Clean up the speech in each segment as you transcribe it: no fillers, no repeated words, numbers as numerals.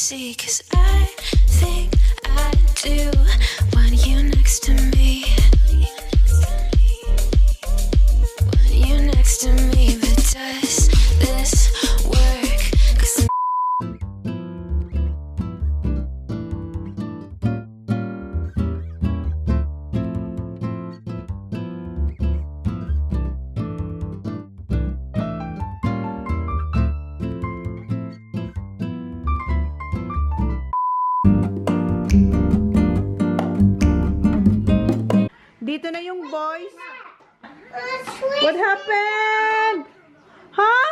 see, 'cause I think I do want you next to me. Want you next to me, but does this work? 'Cause dito na yung boys. What happened? Huh?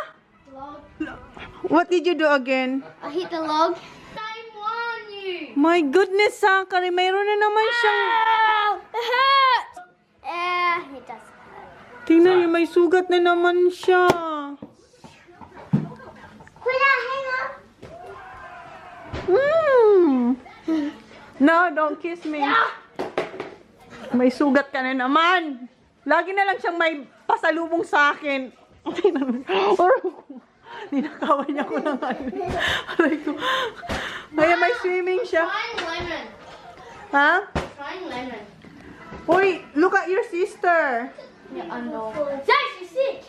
What did you do again? I hit the log. I want you. My goodness, Sakari, mayroon na naman siyang... It hurts. It does hurt. Tingnan niyo, may sugat na naman siya. Kuya, hang on. No, don't kiss me. May sugat ka na naman. Lagi na lang siyang may pasalubong sa akin. Or, ninakawan niya ko ng ano. Aray ko. Kaya may swimming siya. Trying lemon. Ha? Trying lemon. Uy, look at your sister. Yeah, I know. Dad, she's sick.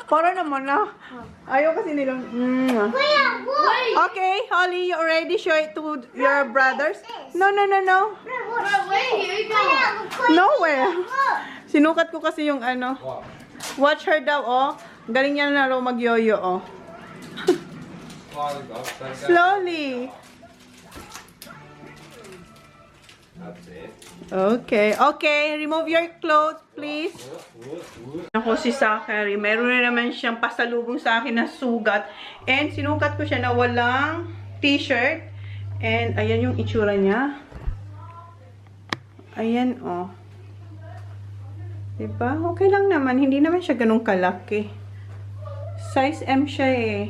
para naman na. Ayaw kasi nilang... Kuya, wait. Okay, Holly, you already show it to your brothers? No. Where you going? Nowhere. Sinukat ko kasi yung ano. Watch her daw, oh. Galing niya na raw mag-yoyo, oh. Slowly. That's it. Okay. Remove your clothes, please. Ako si Zachary. Meron na naman siyang pasalubong sa akin na sugat. And sinukat ko siya na walang t-shirt. And ayan yung itsura niya. Ayan, oh. Diba? Okay lang naman. Hindi naman siya ganun kalaki. Size M siya eh.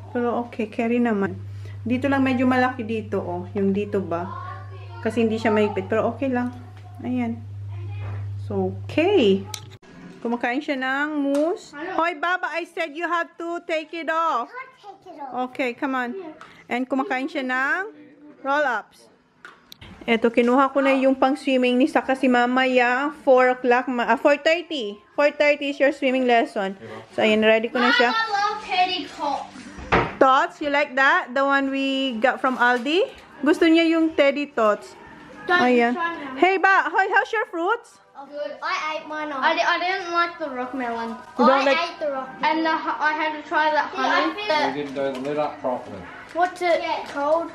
Pero okay, carry naman. Dito lang medyo malaki dito, oh. Yung dito ba? Kasi hindi siya maipit. Pero okay lang. Ayan. So, okay. Kumakain siya ng mousse. Hoy, Baba, I said you have to take it off. Okay, come on. And kumakain siya ng roll-ups. Eto, kinuha ko na yung pang-swimming ni Saka si mamaya. 4 o'clock. 4:30. 4:30 is your swimming lesson. So, ayan, ready ko na siya. I love teddy tots. Tots, you like that? The one we got from Aldi? Gusto niya yung teddy tots. Ayan. Hey, Hoy, how's your fruits? Good. I ate mine. I didn't like the rock melon. You don't I like- ate the rock melon. And I had to try that honey. You didn't lit up properly. What's it called?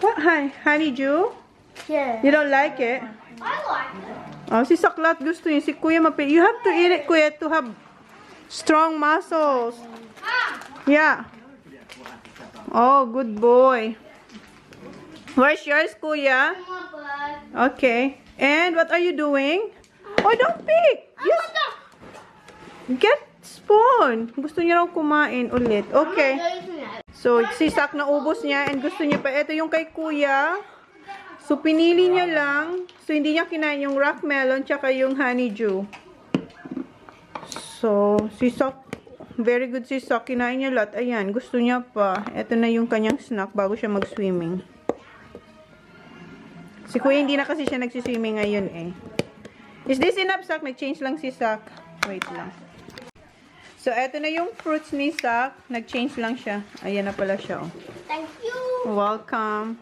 What? Honeydew? Yeah. You don't like it? I like it. Oh, si Saklat gusto niya. Si Kuya mapili. You have to eat it, Kuya, to have strong muscles. Yeah. Oh, good boy. Where's yours, Kuya? Okay. And what are you doing? Oh, don't pick. Yes. Get spoon. Gusto niya raw kumain ulit. Okay. So, si Sak na ubos niya and gusto niya pa. Ito yung kay Kuya. So, pinili niya lang. So, hindi niya kinain yung rock melon tsaka yung honeydew. So, si Sak, very good si Sak. Kinain niya lahat. Ayan, gusto niya pa. Ito na yung kanyang snack bago siya mag-swimming. Si Kuya hindi na kasi siya nagsiswimming ngayon eh. Is this enough, Sak? Nag-change lang si Sak. Wait lang. So, eto na yung fruits ni Sak. Nag-change lang siya. Ayan na pala siya, oh. Thank you. Welcome.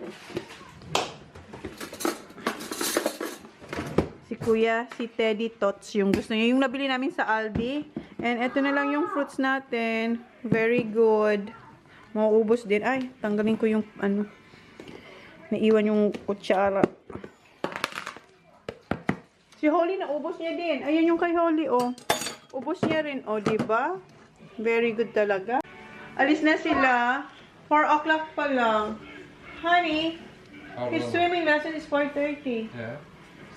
Si Kuya, si Teddy Tots yung gusto niya. Yung nabili namin sa Aldi. And eto na lang yung fruits natin. Very good. Mauubos din. Ay, tanggalin ko yung ano. Naiwan yung kutsara. Si Holly, naubos niya din. Ayan yung kay Holly, oh. Ubos niya rin, oh, diba? Very good talaga. Alis na sila. 4 o'clock pa lang. Honey, his swimming lesson is 4:30. Yeah.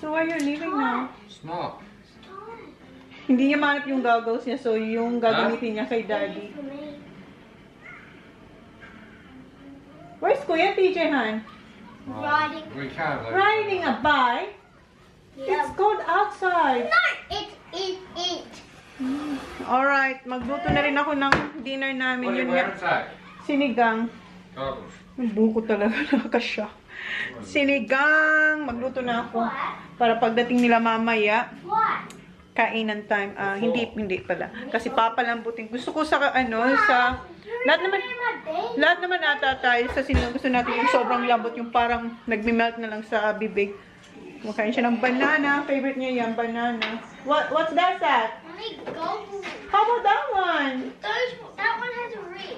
So why are you leaving now? It's not. Hindi niya mahanap yung goggles niya, so yung gagamitin niya kay Daddy. Where's Kuya TJ, Han? Riding. We can. Riding a bike? Yeah. It's cold outside. No, it. Alright, magluto na rin ako ng dinner namin. What are you Yun nga, wearing today? sinigang. Garbage. Yung buko talaga nakakasya. Sinigang! Magluto na ako. Para pagdating nila mamaya, kainan time. Hindi pala. Kasi papalambutin. Gusto ko sa, sa... Lahat naman ata tayo sa sinigang. Gusto natin yung sobrang lambot. Yung parang nagme-melt na lang sa bibig. Makain siya ng banana. Favorite niya yan, banana. What's that, Sat? How about that one? That one has a ring.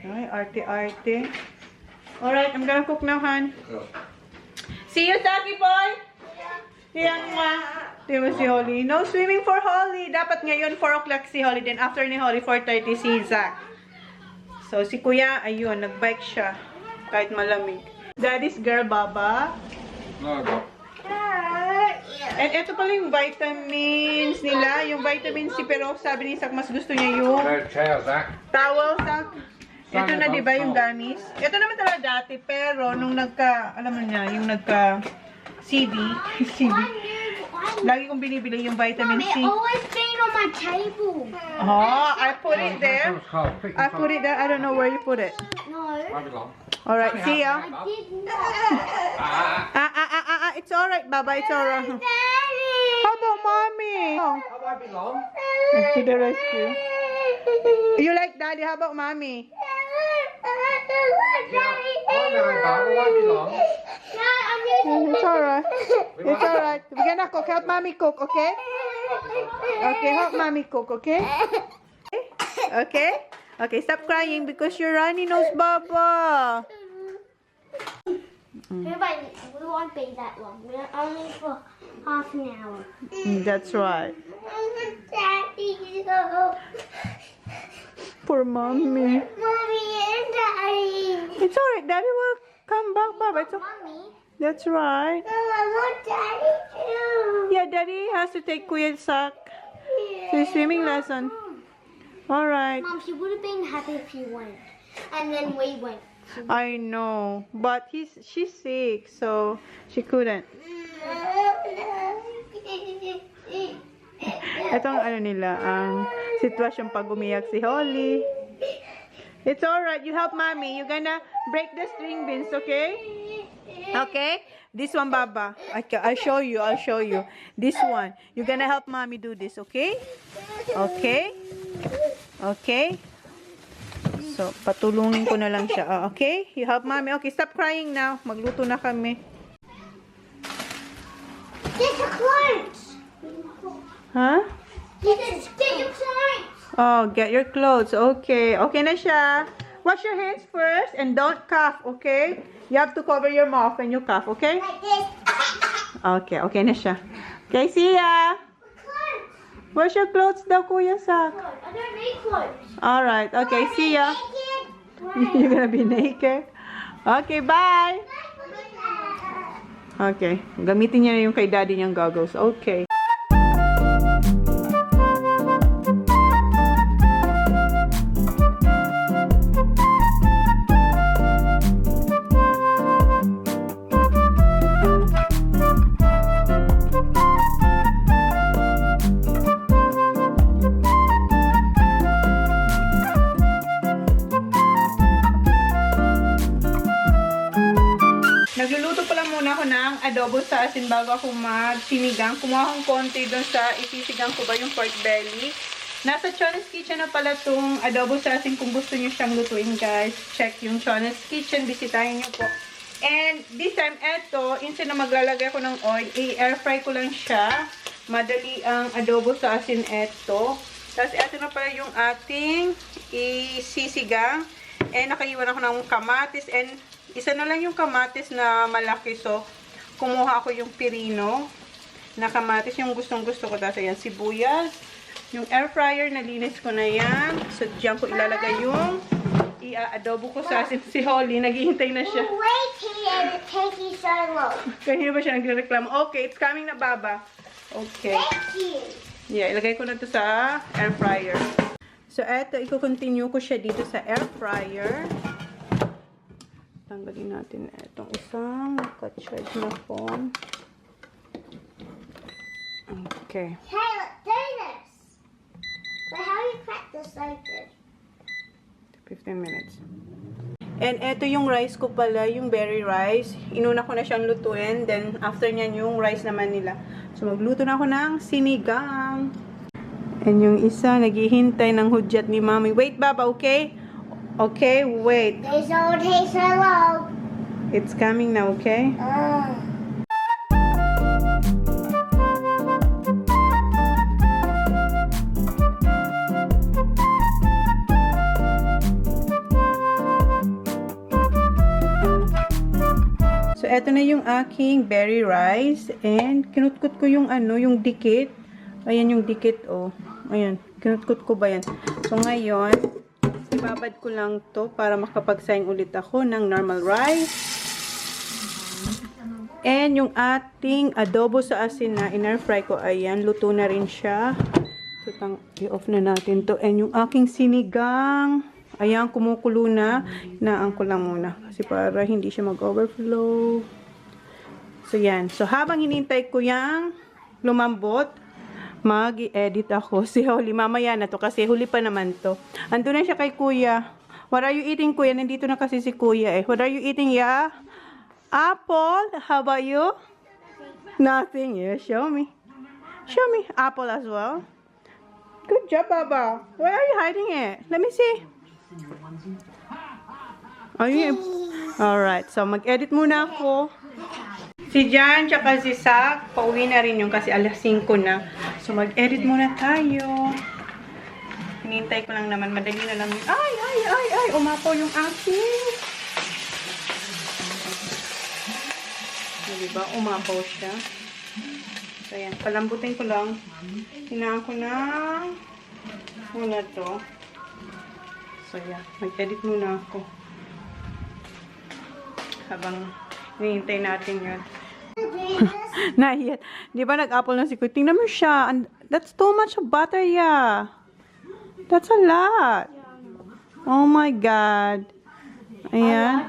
Ay, arte-arte. Alright, I'm gonna cook now, Han. See you, Saki boy! Yan nga. Di ba si Holly? No swimming for Holly. Dapat ngayon 4 o'clock si Holly. Then after ni Holly, 4:30 si Zach. So, si Kuya, ayun, nagbike siya. Kahit malamig. Daddy's girl, Baba. No, I got. And ito pala yung vitamins nila. Yung vitamin C. Pero sabi ni Zach, mas gusto niya yung No chair, Zach. towel, Zach. Ito na, di ba, yung gummies? Ito naman talaga dati, pero nung alam mo niya, yung CD, lagi kong binibili yung vitamin Mom, C. it always stayed on my table. Oh, I put it there. I put it there. I don't know where you put it. No. Alright, see ya. I did not. It's alright, Baba. It's alright. Daddy! How about mommy? Oh, How I belong? to the rescue. You like daddy? How about mommy? It's alright. It's alright. We're gonna cook. Help mommy cook, okay? Okay, help mommy cook, okay? Okay? Okay, stop crying because your runny nose, Baba. We won't be that long. We're only for half an hour. That's right. Daddy, Poor mommy. Mommy and Daddy. It's alright. Daddy will come back, Baba. It's okay. Mommy, That's right. I want Daddy too. Yeah, Daddy has to take Kuya Sak to his swimming lesson. Alright. Mom, she would have been happy if you went. And then we went. I know. But she's sick, so she couldn't. Itong nila, ang sitwasyon pag umiyak si Holly. It's alright. You help mommy. You're gonna break the string beans, okay? Okay? This one, Baba. I'll show you. I'll show you. This one. You're gonna help mommy do this, okay? Okay? Okay? So, patulungin ko na lang siya. Okay? You help mommy. Okay, stop crying now. Magluto na kami. Get your clothes. Huh? Get your clothes. Oh, get your clothes. Okay. Okay na siya. Wash your hands first and don't cough, okay? You have to cover your mouth when you cough, okay? Like this. Okay. Okay na siya. Okay, see ya. Clothes. Wash your clothes daw, Kuya Sak. I don't need clothes. Alright. Okay, see ya. You're gonna be naked. Okay, bye. Okay. Gamitin niya na yung kay daddy niyang goggles. Okay. Nagluluto pala muna ako ng adobo sa asin bago ako mag-sinigang. Kumuha akong konti doon sa isisigang ko ba yung pork belly. Nasa Chona's Kitchen na pala itong adobo sa asin kung gusto nyo siyang lutuin, guys. Check yung Chona's Kitchen. Bisitahin nyo po. And this time, eto, instead na maglalagay ako ng oil, i-air fry ko lang siya. Madali ang adobo sa asin eto. Tapos eto na pala yung ating isisigang. And nakaiwan ako ng kamatis and isa na lang yung kamatis na malaki. So, kumuha ako yung pirino na kamatis. Yung gustong-gusto ko. Tapos, ayan, sibuyas. Yung air fryer, nalinis ko na yan. So, diyan ko ilalagay yung i-adobo ko sa asin. Si Holly, naghihintay na siya. Wait here, it's taking so long. Kanina ba siya nagreklamo? Okay, it's coming na, Baba. Okay. Thank you. Yeah, ilagay ko na to sa air fryer. So, eto, i-continue ko siya dito sa air fryer. Tanggalin natin itong isang naka-charge na phone. Okay. Hey, look, do this. But how do you crack this open? 15 minutes. And eto yung rice ko pala, yung berry rice. Inuna ko na siyang lutuin. Then, after nyan, yung rice naman nila. So, magluto na ako ng sinigang. And yung isa, naghihintay ng hudyat ni Mami. Wait, Baba, okay? Okay, wait. There's no taste hello. It's coming now, okay? So, eto na yung aking berry rice. And, kinutkot ko yung yung dikit. Ayan yung dikit, oh. Ayan, kinutkot ko ba yan? So, ngayon, ibabad ko lang to para makapagsaing ulit ako ng normal rice. And, yung ating adobo sa asin na in-air fry ko, ayan, luto na rin siya. So, i-off na natin to. And, yung aking sinigang, ayan, kumukulo na. Hinaan ko lang muna. Kasi para hindi siya mag-overflow. So, yan. So, habang hinintay ko yung lumambot, mag-i-edit ako. Si Holly, mamaya na to. Kasi huli pa naman to. Ando na siya kay Kuya. What are you eating, Kuya? Nandito na kasi si Kuya eh. What are you eating, ya? Apple. How about you? Nothing. Yeah, show me. Show me. Apple as well. Good job, Baba. Where are you hiding it? Let me see. Are you? Alright. So, mag-edit muna ako. Si Jan, tsaka si Sak, pauwi na rin yung kasi alas 5 na. So, mag-edit muna tayo. Hinintay ko lang naman. Madali na lang. Ay! Umapaw yung aking. Diba? Umapaw siya. So, ayan. Palambutin ko lang. Hinaan ko na muna to. So, ayan. Mag-edit muna ako. Habang hinihintay natin yun. Not yet. Di ba nag-apple na si Kuya? Tingnan mo siya. That's too much butter, yeah. That's a lot. Oh my God. Ayan.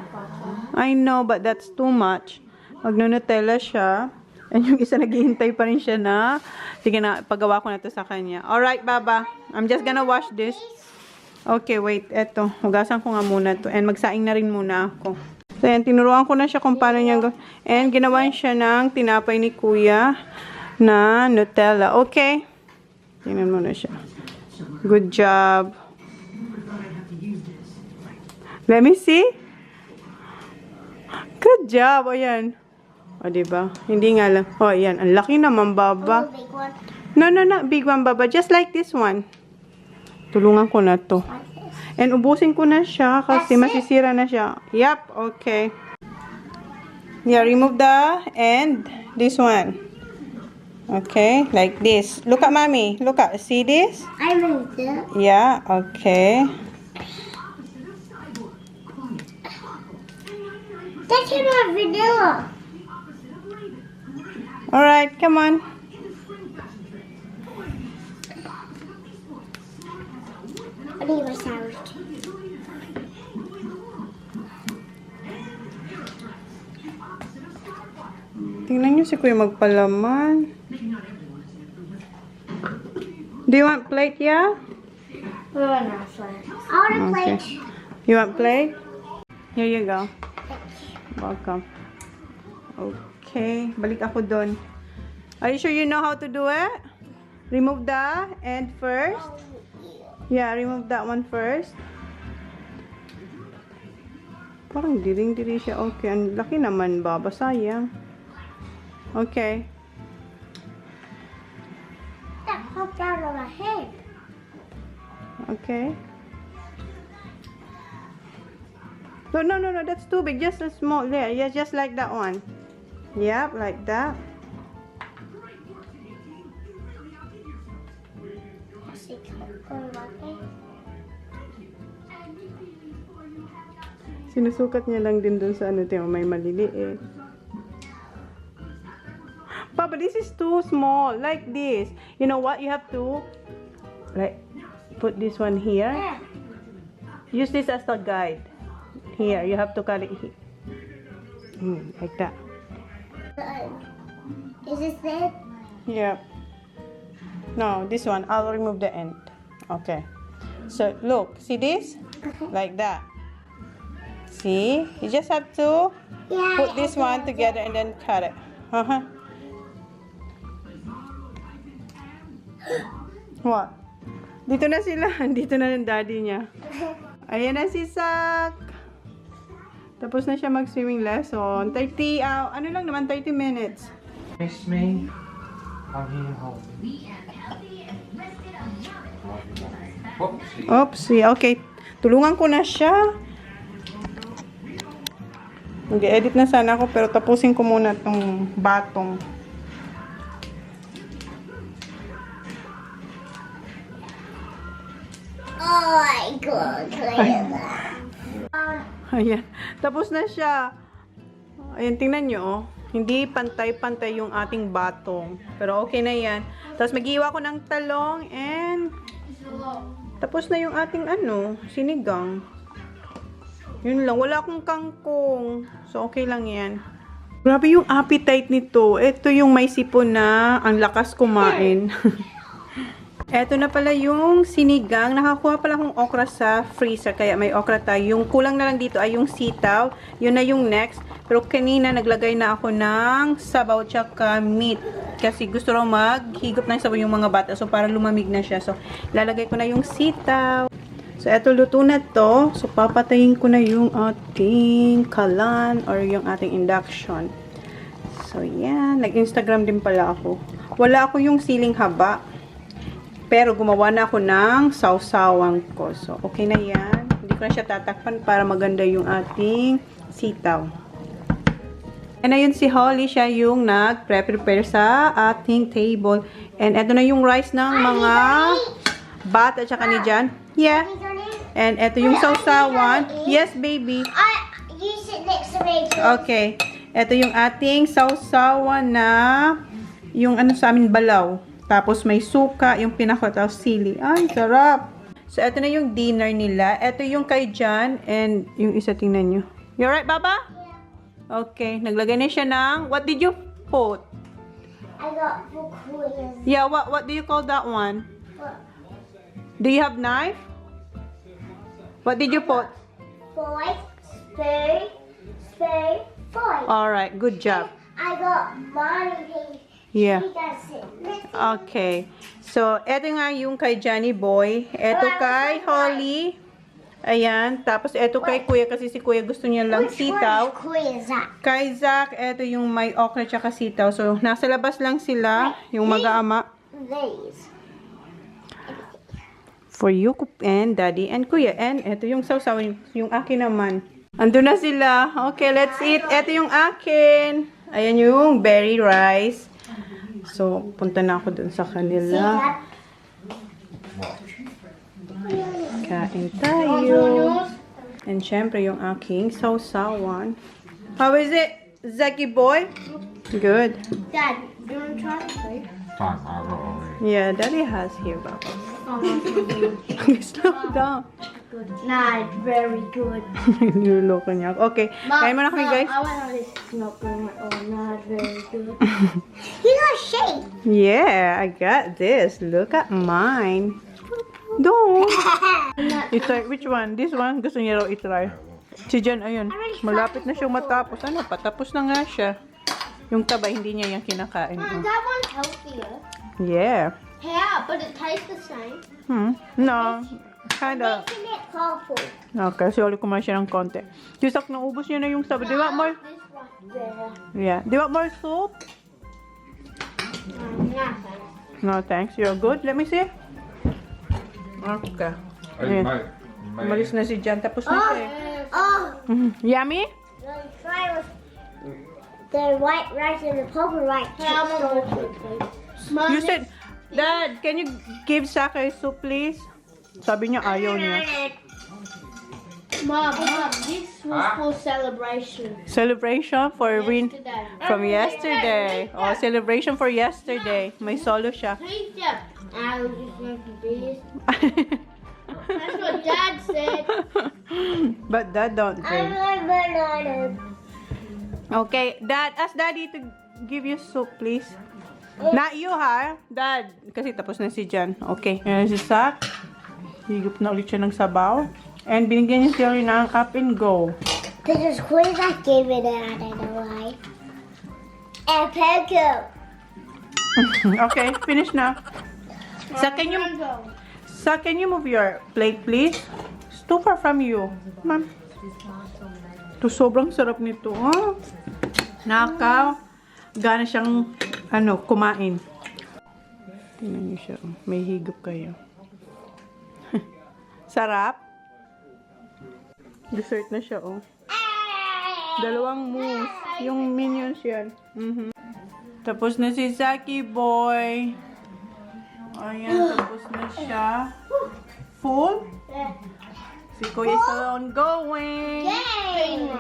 I know, but that's too much. Mag-Nutella siya. And yung isa naghihintay pa rin siya na. Sige na, paggawa ko na to sa kanya. Alright, Baba. I'm just gonna wash this. Okay, wait. Eto. Hugasan ko nga muna to. And magsaing na rin muna ako. So, yan, tinuruan ko na siya kung paano niya gawin. And, ginawan siya ng tinapay ni Kuya na Nutella. Okay? Tingnan mo na siya. Good job. Let me see. Good job. Ayan. O, diba? Hindi nga lang. O, ayan. Ang laki naman, Baba. Big one. No, big one, Baba. Just like this one. Tulungan ko na to. And ubusin ko na siya kasi masisira na siya. Yup, okay. Yeah, remove the and this one. Okay, like this. Look at Mommy. Look at, see this? I moved it. Yeah, okay. That's not vanilla. Alright, come on. I need my sour cream. Tingnan niyo si Kuya magpalaman. Do you want plate, yeah? I want a plate. You want plate? Here you go. Welcome. Okay, balik ako doon. Are you sure you know how to do it? Remove the end first. Yeah, remove that one first. Parang diring-diri siya. Okay, ang laki naman, Baba. Sayang. Okay. That popped out of my head. Okay. No, that's too big. Just a small. There, yeah, just like that one. Yep, like that. Sinusukat niya lang din dun sa ano, tiyo, may maliliit. Papa, this is too small. Like this. You know what? You have to, like, put this one here. Use this as a guide. Here, you have to cut it here. Like that. Is this it? Yep. No, this one. I'll remove the end. Okay. So, look. See this? Like that. See? You just have to Yeah. put this one together and then cut it. What? Dito na sila. Dito na yung daddy niya. Ayan na si Sak. Tapos na siya mag-swimming lesson. 30, ano lang naman, 30 minutes. Miss me. I'm here home. Whoopsie. Oopsie. Okay. Tulungan ko na siya. Mag-edit na sana ako pero tapusin ko muna tong batong. Oh my God. Ayan. Tapos na siya. Ayan, tingnan nyo, oh. Hindi pantay-pantay yung ating batong. Pero okay na yan. Tapos mag-iwa ko ng talong and tapos na yung ating sinigang. Yun lang. Wala akong kangkong. So, okay lang yan. Grabe yung appetite nito. Ito yung may sipon na ang lakas kumain. Eto na pala yung sinigang. Nakakuha pala akong okra sa freezer. Kaya may okra tayo. Yung kulang na lang dito ay yung sitaw. Yun na yung next. Pero kanina naglagay na ako ng sabaw tsaka meat. Kasi gusto raw maghigop ng sabaw yung mga bata. So para lumamig na siya. So lalagay ko na yung sitaw. So eto luto na to. So papatayin ko na yung ating kalan or yung ating induction. So yan. Nag-Instagram din pala ako. Wala ako yung siling haba. Pero gumawa na ako ng sawsawan ko. So, okay na yan. Hindi ko na siya tatakpan para maganda yung ating sitaw. And ayun si Holly, siya yung nag-prepare sa ating table. And eto na yung rice ng mga bata at saka ni Jan. Yeah. And eto yung sawsawan. Yes, baby. You sit next to me. Okay. Eto yung ating sawsawan na yung sa amin balaw. Tapos may suka, yung pinakataw sili. Ay, sarap! So, ito na yung dinner nila. Ito yung kay Jan and yung isa tingnan nyo. You alright, Baba? Yeah. Okay. Naglagay na siya ng, what did you put? I got bukuya. Yeah, what do you call that one? Do you have knife? What did you put? Boy, spoon, boy. Alright, good job. I got mommy. Yeah. She does it. Okay. So, eto nga yung kay Johnny Boy. Eto kay Holly. Ayan. Tapos, eto kay Kuya kasi si Kuya gusto niya lang sitaw. Kuya Zach. Kay Zach, eto yung may okra tsaka sitaw. So, nasa labas lang sila. Yung mag-aama. These. For you and Daddy and Kuya. And eto yung sawsaw. Yung akin naman. Andun na sila. Okay, let's eat. Eto yung akin. Ayan yung berry rice. So, punta na ako dun sa kanila. Kain tayo. And syempre, yung aking sawsawan. How is it, Zaki boy? Good. Dad, do you want to try it, please? Fine, I'll go already. Yeah, Daddy has here, Baba. Stop down. Nah, it's very good. Niloloko niya ako. Okay, kain mo na kami, guys. I went on this. It's not good. Oh, nah, it's very good. You got shake. Yeah, I got this. Look at mine. Don't. Itry, which one? This one? Gusto niya raw itry. Si Jan, ayun. Malapit na siyang matapos. Ano, patapos na nga siya. Yung taba, hindi niya yung kinakain. That one's healthier. Yeah. Yeah, but it tastes the same. No. Kinda. Making it colorful. Okay, so ulit kumain siya ng konti. Tisak, naubos niya na yung sabi. Do you want more? This right there. Yeah. Do you want more soup? Nothing. No, thanks. You're good. Let me see. Okay. Hey, Ayan. mate. Umalis na si Jan. Tapos na siya. Oh, Yummy? try with the white rice and the purple rice. You said, Dad, can you give Saka soup, please? Sabi niya ayaw niya. Mom, this was for celebration. Celebration for win Yesterday. from yesterday. Oh, celebration for yesterday. May solo siya. Please, Dad. I was just making this. That's what Dad said. But Dad don't drink. like bananas. Okay, Dad, ask Daddy to give you soup, please. Not you, ha? Dad, kasi tapos na si Jan. Okay, ayan si Sak. Higop na ulit siya ng sabaw. And binigyan niya siya ng up and go. Because quiz I gave it I don't know why. And Pego. Okay, finish na. So, can you move your plate, please? It's too far from you. Ma'am. Ito, sobrang sarap nito. Oh. Gana siyang, kumain. Tingnan niyo siya. May higop kayo. Sarap. Dessert na siya, oh. 2 mousse. Yung minions yan. Tapos na si Saki Boy. Ayan, tapos na siya. Full? Si Kuya is still ongoing. Yay!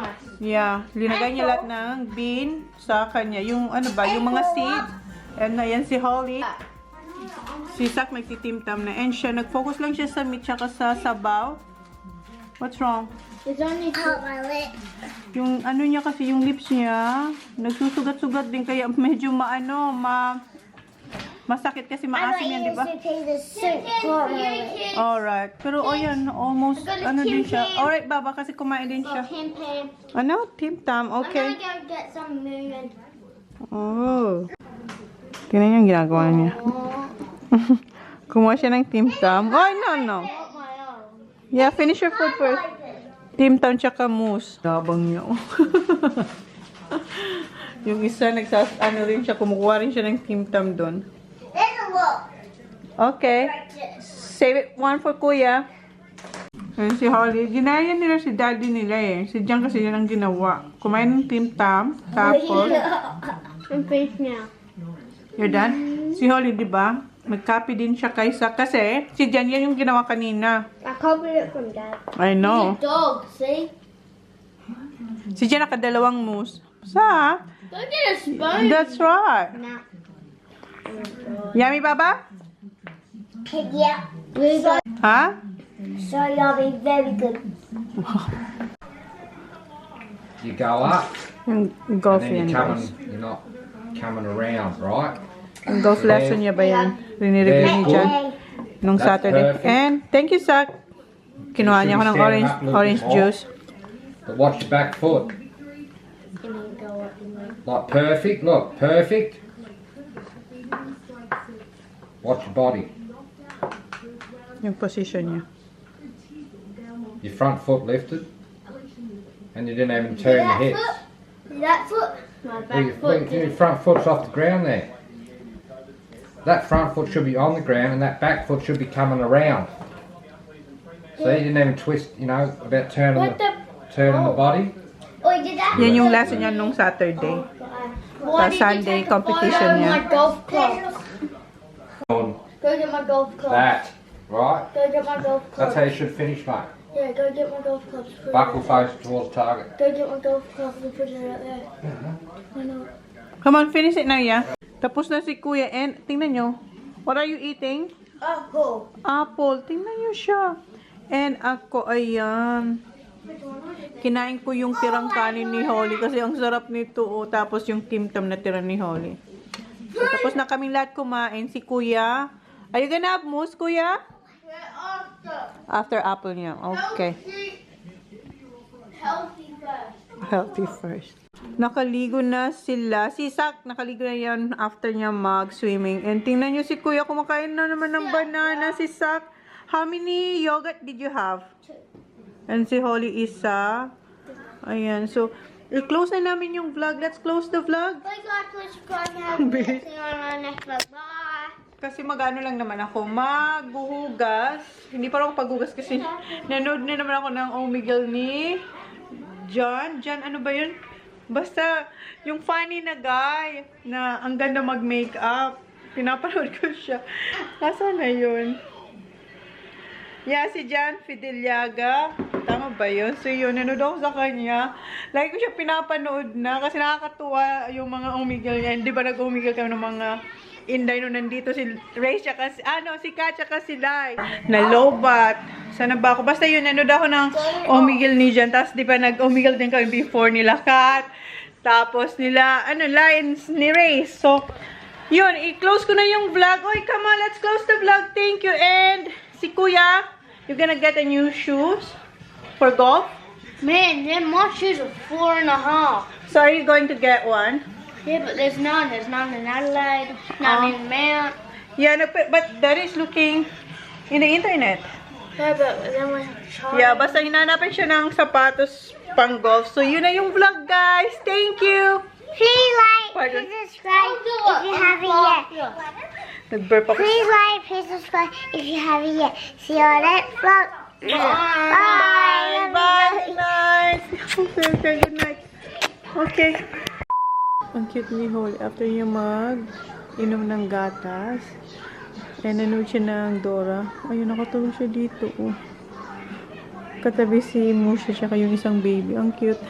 Yeah, linagay niya lahat ng bean sa kanya. Yung yung mga seeds. And ayan si Holly. Si Sak magtitimtam na. And siya, nag-focus lang siya sa meat tsaka sa sabaw. What's wrong? It's only my lips. Yung niya kasi, yung lips niya, nagsusugat-sugat din kaya medyo masakit kasi maasim yan, di ba? Alright. Pero yan, almost, din siya. Alright, Baba, kasi kumain din siya. Tim Tam, okay. I'm gonna go get some movement. Oh. Tingnan yung ginagawa niya. Kumuha siya ng Tim Tam. Oh, no. Yeah, finish your food first. Tim Tam tsaka mousse. Dabang niya. Yung isa, rin siya, kumukuha rin siya ng Tim Tam doon. Okay. Save it one for Kuya. Ayun si Holly. Ginaya nila si daddy nila eh. Si Jan kasi yun ang ginawa. Kumain ng Tim Tam. Tapos. I'm face now. You're done? Si Holly, di ba? Mag-copy din siya kay Sak. Kasi si Jan yan yung ginawa kanina. I copied it from Dad. I know. He's a dog, see? Si Jan nakadalawang mousse. Sa? Go get a spoon. That's right. Nah. Yummy, Baba? Yeah. So Ha? yummy, very good. You go up, Yung and golf then yan, guys. you're not coming around, right? Yung golf lesson niya ba yan? Rinireview ni Jan nung That's Saturday. perfect. And thank you, Sak. Kinuha niya ako ng orange juice. But watch your back foot. Like perfect, look, perfect. Watch your body. Yung position niya. Your front foot lifted. And you didn't even turn your hips. That foot? My Well, back foot. your front foot's off the ground there. That front foot should be on the ground and that back foot should be coming around. So you didn't even twist, about turning the body. Oh, did that? Yan yung lesson niya nung Saturday. Why did you Sunday take a competition photo of niya. my golf clubs? On Go get my golf clubs. that, right? Go get my golf That's clubs. how you should finish, mate. Yeah, go get my golf clubs. Put it Buckle right face towards target. there. Go get my golf clubs and put it right there. I know. Come on, finish it now, yeah. Tapos na si Kuya. And tingnan nyo. What are you eating? Apple. Apple. Tingnan nyo siya. And ako, ayan. Kinain ko yung tirang kanin ni Holly kasi ang sarap nito. Oh. Tapos yung Tim Tam na tira ni Holly. So, tapos na kaming lahat kumain. Si Kuya. Are you gonna have mousse, Kuya? After apple niya. Okay. Healthy first. Healthy first. Nakaligo na sila. Si Sak, nakaligo na yan after niya mag-swimming. And tingnan nyo si Kuya, kumakain na naman ng banana. Si Sak, how many yogurt did you have? And si Holly isa. Ayan. So, i-close na namin yung vlog. Let's close the vlog. Bye guys, please subscribe and have a good day on our next vlog. Bye. Kasi mag-ano lang naman ako, maghuhugas. Hindi pa ako paghugas kasi nanood na naman ako ng Omegle ni John. John, ano ba yun? Basta, yung funny na guy na ang ganda mag-makeup. Pinapanood ko siya. Nasaan na yun? Yeah, si John Fideliaga. Tama ba yun? So yun, nanood ako sa kanya. Lagi ko siya pinapanood na kasi nakakatuwa yung mga Omegle niya. Di ba nag-Omegle kami ng mga Inday nung nandito si Ray tsaka si Kat tsaka si Lai. Na-lowbat. Sana ba ako? Basta yun, nanood ako ng Omegle ni Jan. Tapos di ba nag-Omegle din kami before nila Kat. Tapos nila, Lines ni Ray. So, yun, i-close ko na yung vlog. Oy, come on, let's close the vlog. Thank you. And si Kuya, you're gonna get a new shoes for golf. Man, them my shoes are 4.5. So are you going to get one? Yeah, but there's none. There's none in Adelaide, none in Mount. Yeah, no, but that is looking in the internet. Yeah, but then we have China. Yeah, basta hinanapan siya ng sapatos pang golf. So yun na yung vlog, guys. Thank you. Please like, Pardon? please subscribe if you haven't yet. Nag-burp ako. Please like, please subscribe if you haven't yet. See you on next vlog. Bye. Bye. Good night. Okay, good night. Okay. Ang cute ni Holly. After niya mag-inom ng gatas, nanonood siya ng Dora. Ayun, nakatulog siya dito. Oh. Katabi si Musha siya yung isang baby. Ang cute.